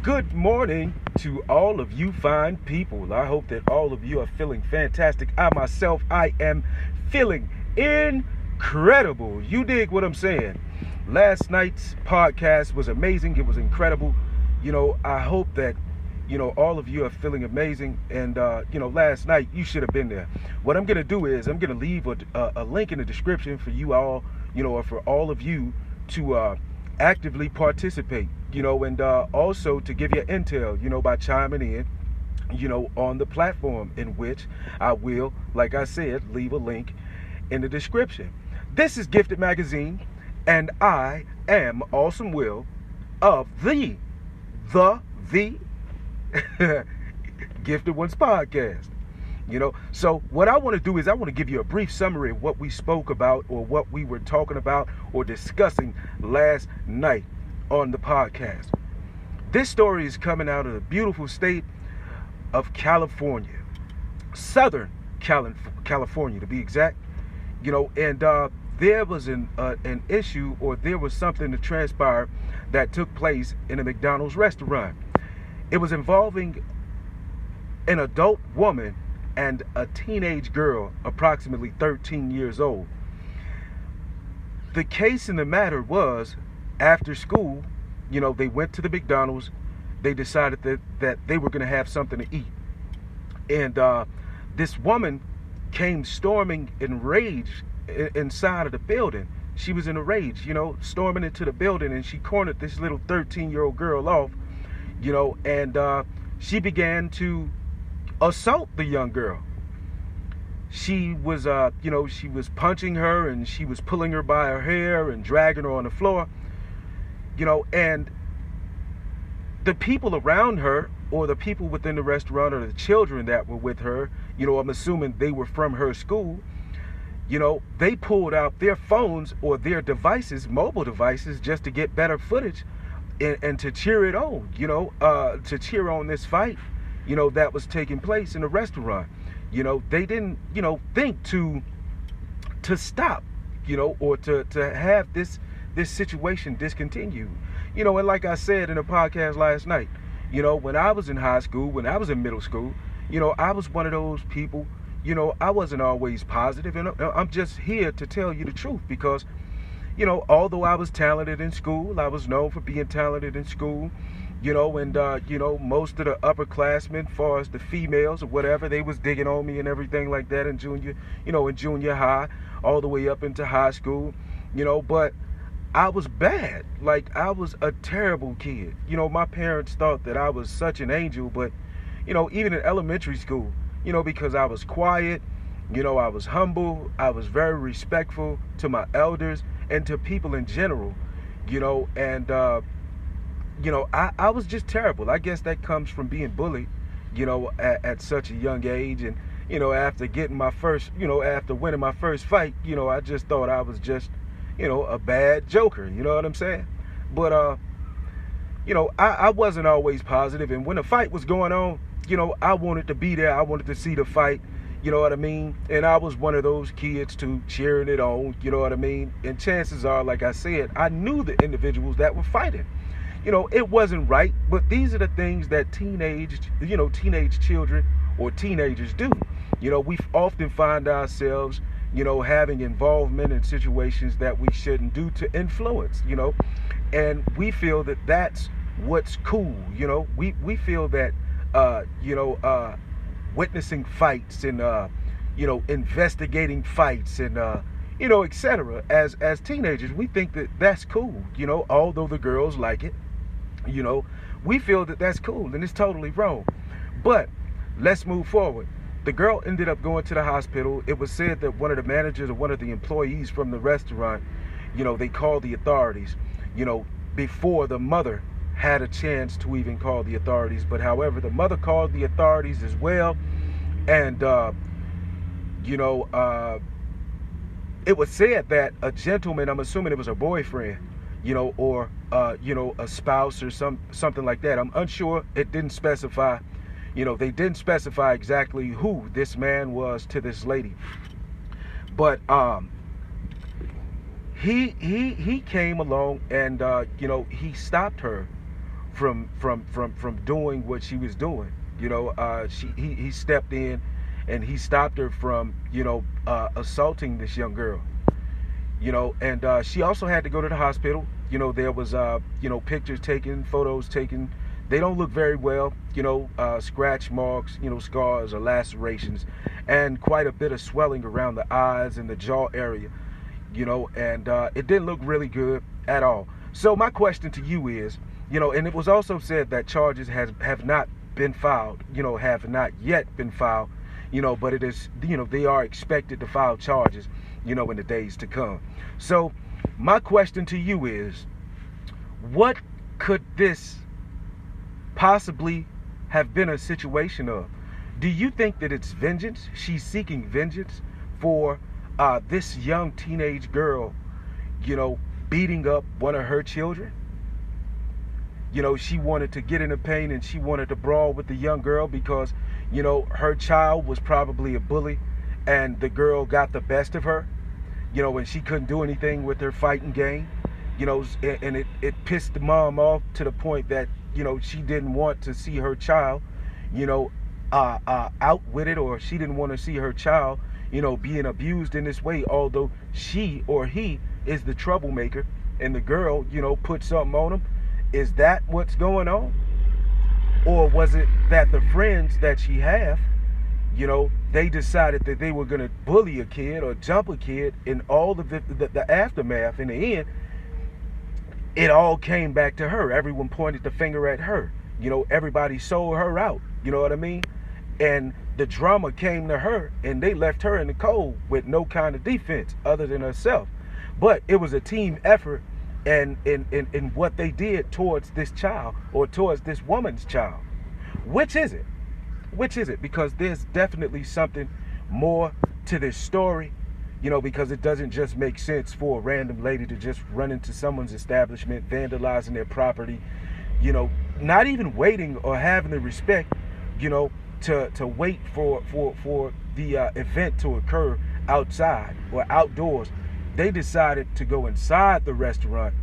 Good morning to all of you fine people. I hope that all of you are feeling fantastic. I am feeling incredible. You dig what I'm saying? Last night's podcast was amazing. It was incredible. I hope that, all of you are feeling amazing. And, last night you should have been there. What I'm going to do is I'm going to leave a link in the description for you all, or for all of you to actively participate, and also to give you intel, by chiming in, on the platform in which I will, like I said, leave a link in the description. This is Gifted Magazine, and I am AwesomeWill of the Gifted Ones podcast. So what I want to do is I want to give you a brief summary of what we spoke about or what we were talking about or discussing last night on the podcast. This story is coming out of the beautiful state of California, Southern California to be exact. And there was an issue, or there was something that transpired that took place in a McDonald's restaurant. It was involving an adult woman and a teenage girl, approximately 13 years old. The case in the matter was, after school, they went to the McDonald's. They decided that they were going to have something to eat. And this woman came storming in rage inside of the building. She was in a rage, storming into the building, and she cornered this little 13-year-old girl off, and she began to assault the young girl. She was, she was punching her, and she was pulling her by her hair and dragging her on the floor, and the people around her, or the people within the restaurant, or the children that were with her, I'm assuming they were from her school, they pulled out their phones or their devices, mobile devices, just to get better footage and to cheer it on, to cheer on this fight, that was taking place in the restaurant. They didn't, think to stop, or to have this situation discontinue. And like I said in the podcast last night, when I was in high school, when I was in middle school, I was one of those people, I wasn't always positive, and I'm just here to tell you the truth because, although I was talented in school, I was known for being talented in school, and most of the upperclassmen, far as the females or whatever, they was digging on me and everything like that in junior high, all the way up into high school, but I was bad. Like, I was a terrible kid. My parents thought that I was such an angel, but, even in elementary school, because I was quiet, I was humble, I was very respectful to my elders and to people in general, and, I was just terrible. I guess that comes from being bullied, at such a young age. And, after getting my first, after winning my first fight, I just thought I was just, a bad joker, you know what I'm saying? But, I wasn't always positive. And when the fight was going on, I wanted to be there. I wanted to see the fight, you know what I mean? And I was one of those kids too, cheering it on, you know what I mean? And chances are, like I said, I knew the individuals that were fighting. It wasn't right, but these are the things that teenage children or teenagers do. We often find ourselves, having involvement in situations that we shouldn't do to influence, and we feel that that's what's cool. We feel that, witnessing fights and, investigating fights and, etc. As teenagers, we think that that's cool, although the girls like it, we feel that that's cool, and it's totally wrong. But let's move forward. The girl ended up going to the hospital. It was said that one of the managers or one of the employees from the restaurant, they called the authorities, before the mother had a chance to even call the authorities. But however, the mother called the authorities as well. And, it was said that a gentleman, I'm assuming it was a boyfriend, or, a spouse or something like that. I'm unsure. It didn't specify. They didn't specify exactly who this man was to this lady. But he came along and he stopped her from doing what she was doing. He stepped in and he stopped her from assaulting this young girl. And she also had to go to the hospital. There was pictures taken, photos taken. They don't look very well. Scratch marks, scars or lacerations, and quite a bit of swelling around the eyes and the jaw area. And it didn't look really good at all. So my question to you is, and it was also said that charges have not been filed, have not yet been filed, but it is, they are expected to file charges, in the days to come. So my question to you is, what could this possibly have been a situation of? Do you think that it's vengeance? She's seeking vengeance for this young teenage girl, beating up one of her children? She wanted to get in the pain and she wanted to brawl with the young girl because, her child was probably a bully and the girl got the best of her, and she couldn't do anything with her fighting game, and it pissed the mom off to the point that, she didn't want to see her child, outwitted, or she didn't want to see her child, being abused in this way, although she or he is the troublemaker and the girl, put something on him. Is that what's going on? Or was it that the friends that she have, they decided that they were going to bully a kid or jump a kid, in all of the aftermath? In the end, it all came back to her. Everyone pointed the finger at her. Everybody sold her out. You know what I mean? And the drama came to her, and they left her in the cold with no kind of defense other than herself. But it was a team effort, and in what they did towards this child, or towards this woman's child. Which is it? Which is it? Because there's definitely something more to this story, because it doesn't just make sense for a random lady to just run into someone's establishment, vandalizing their property, not even waiting or having the respect, to wait for the event to occur outside or outdoors. They decided to go inside the restaurant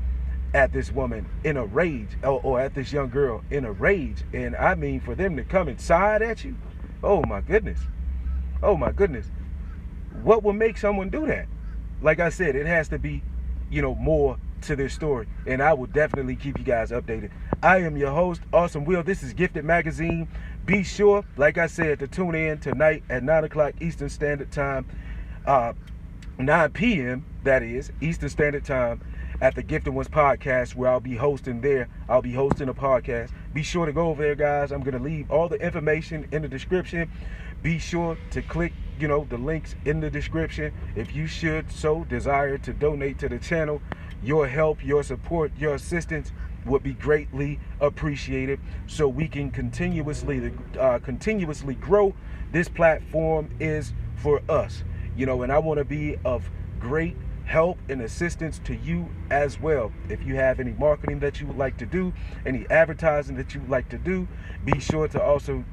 at this woman in a rage, or at this young girl in a rage. And I mean, for them to come inside at you, oh my goodness. What would make someone do that? Like I said, it has to be, more to this story. And I will definitely keep you guys updated. I am your host, AwesomeWill. This is Gifted Magazine. Be sure, like I said, to tune in tonight at 9 o'clock Eastern Standard Time, 9 p.m., that is, Eastern Standard Time, at the Gifted Ones podcast, where I'll be hosting there. I'll be hosting a podcast. Be sure to go over there, guys. I'm going to leave all the information in the description. Be sure to click, the links in the description. If you should so desire to donate to the channel, your help, your support, your assistance would be greatly appreciated, so we can continuously grow. This platform is for us, and I want to be of great help and assistance to you as well. If you have any marketing that you would like to do, any advertising that you would like to do, be sure to also,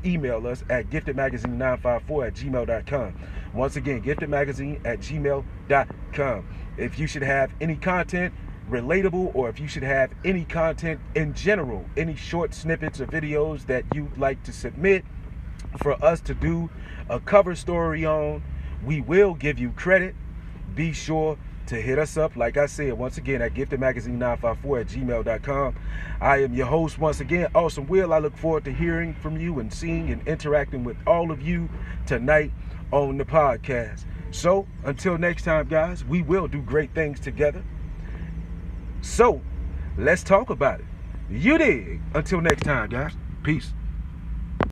email us at giftedmagazine954@gmail.com. Once again, giftedmagazine@gmail.com. If you should have any content relatable, or if you should have any content in general, any short snippets or videos that you'd like to submit for us to do a cover story on, we will give you credit. Be sure to hit us up, like I said, once again, at giftedmagazine954@gmail.com. I am your host, once again, AwesomeWill. I look forward to hearing from you and seeing and interacting with all of you tonight on the podcast. So, until next time, guys, we will do great things together. So, let's talk about it. You dig? Until next time, guys. Peace.